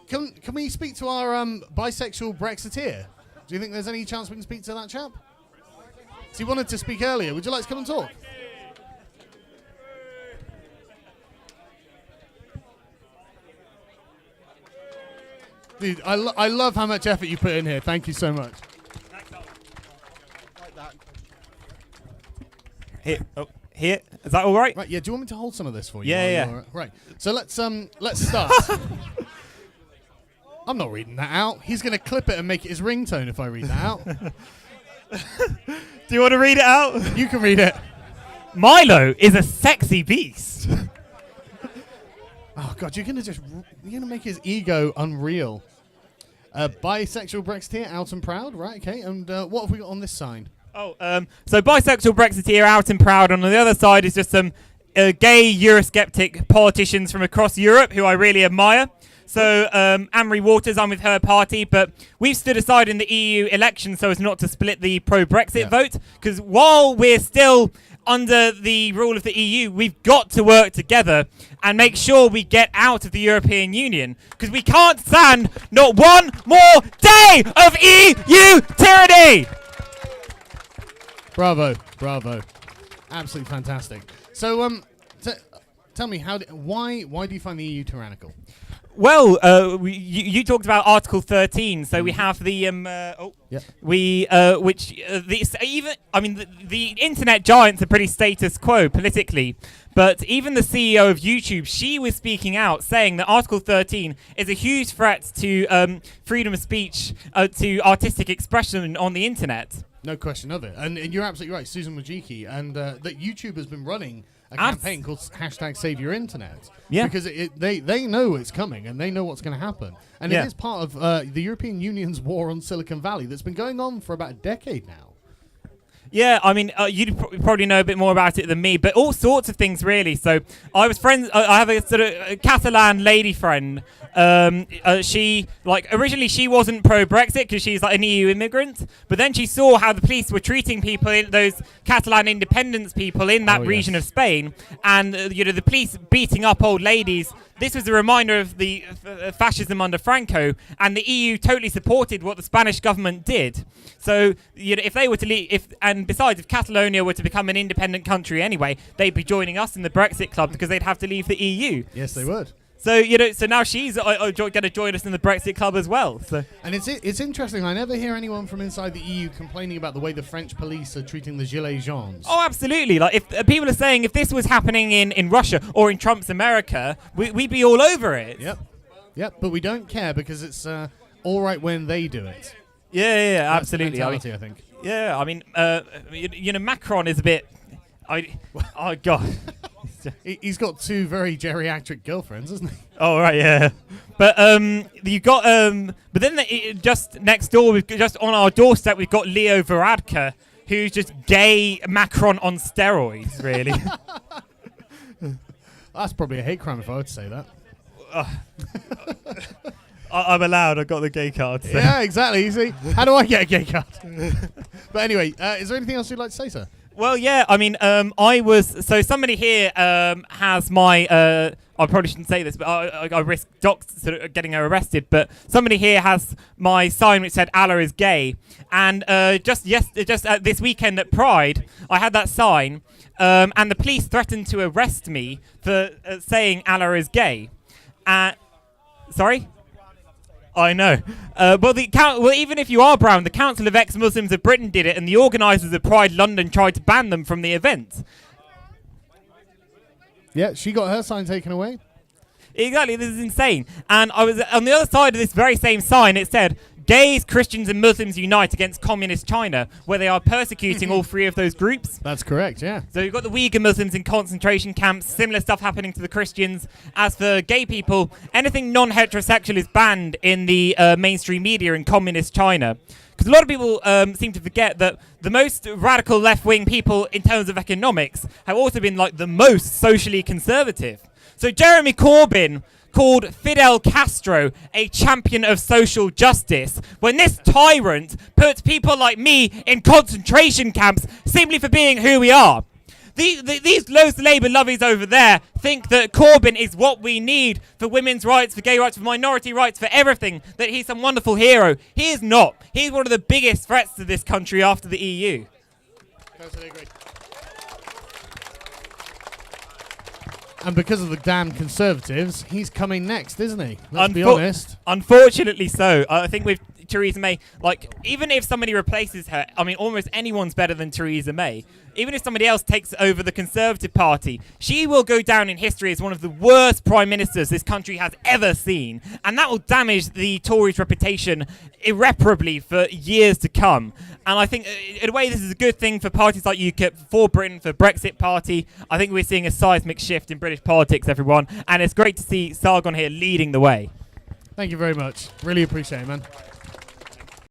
can we speak to our bisexual Brexiteer? Do you think there's any chance we can speak to that chap? So he wanted to speak earlier. Would you like to come and talk? Dude, I love how much effort you put in here. Thank you so much. Like that. Here. Is that all right? Right. Yeah. Do you want me to hold some of this for you? Yeah. Right. So let's start. I'm not reading that out. He's going to clip it and make it his ringtone if I read that out. Do you want to read it out? You can read it. Milo is a sexy beast. Oh God, you're gonna make his ego unreal. Bisexual Brexiteer, out and proud, right? Okay, and what have we got on this sign? So bisexual Brexiteer, out and proud. And on the other side is just some gay Eurosceptic politicians from across Europe who I really admire. So Anne-Marie Waters, I'm with her party, but we've stood aside in the EU election so as not to split the pro-Brexit vote, because while we're still under the rule of the EU, we've got to work together and make sure we get out of the European Union, because we can't stand not one more day of EU tyranny! Bravo. Absolutely fantastic. So, tell me, why do you find the EU tyrannical? Well, you talked about Article 13, so we have the the internet giants are pretty status quo politically, but even the CEO of YouTube, she was speaking out saying that Article 13 is a huge threat to freedom of speech, to artistic expression on the internet. No question of it, and you're absolutely right, Susan Wojcicki, and that YouTube has been running a campaign called #SaveYourInternet. Yeah. Because they know it's coming and they know what's going to happen. And it is part of the European Union's war on Silicon Valley that's been going on for about a decade now. Yeah, I mean, you probably know a bit more about it than me, but all sorts of things, really. So I was friends. I have a sort of Catalan lady friend. She originally she wasn't pro-Brexit because she's like an EU immigrant, but then she saw how the police were treating people, those Catalan independence people in that region of Spain, and the police beating up old ladies. This was a reminder of the fascism under Franco, and the EU totally supported what the Spanish government did. So, if they were to leave, and besides, if Catalonia were to become an independent country anyway, they'd be joining us in the Brexit club because they'd have to leave the EU. Yes, they would. So so now she's going to join us in the Brexit club as well. So. And it's interesting. I never hear anyone from inside the EU complaining about the way the French police are treating the Gilets jaunes. Oh, absolutely. Like if people are saying if this was happening in Russia or in Trump's America, we'd be all over it. Yep. But we don't care because it's all right when they do it. Yeah, That's absolutely. the mentality, I think. Yeah, I mean, Macron is a bit. Oh God. He's got two very geriatric girlfriends, hasn't he? Oh right, yeah. But you got but then just next door, just on our doorstep, we've got Leo Varadkar, who's just gay Macron on steroids, really. That's probably a hate crime if I were to say that. I'm allowed. I got the gay card. So. Yeah, exactly. You see, how do I get a gay card? But anyway, is there anything else you'd like to say, sir? Well, yeah, I mean, somebody here has my, I probably shouldn't say this, but I risk docs sort of getting her arrested, but somebody here has my sign which said Allah is gay, and just this weekend at Pride, I had that sign, and the police threatened to arrest me for saying Allah is gay. Sorry? I know. Even if you are brown, the Council of Ex-Muslims of Britain did it, and the organisers of Pride London tried to ban them from the event. Yeah, she got her sign taken away. Exactly, this is insane. And I was on the other side of this very same sign, it said, gays, Christians and Muslims unite against communist China, where they are persecuting all three of those groups. That's correct, yeah. So you've got the Uyghur Muslims in concentration camps, similar stuff happening to the Christians. As for gay people, anything non-heterosexual is banned in the mainstream media in communist China. Because a lot of people seem to forget that the most radical left-wing people in terms of economics have also been like the most socially conservative. So Jeremy Corbyn called Fidel Castro a champion of social justice when this tyrant puts people like me in concentration camps simply for being who we are. These loads of Labour lovies over there think that Corbyn is what we need for women's rights, for gay rights, for minority rights, for everything, that he's some wonderful hero. He is not. He's one of the biggest threats to this country after the EU. Totally agree. And because of the damn Conservatives, he's coming next, isn't he? Let's be honest. Unfortunately so. I think with Theresa May, like, even if somebody replaces her, I mean, almost anyone's better than Theresa May. Even if somebody else takes over the Conservative Party, she will go down in history as one of the worst prime ministers this country has ever seen. And that will damage the Tories' reputation irreparably for years to come. And I think, in a way, this is a good thing for parties like UKIP, for Britain, for Brexit Party. I think we're seeing a seismic shift in British politics, everyone. And it's great to see Sargon here leading the way. Thank you very much. Really appreciate it, man.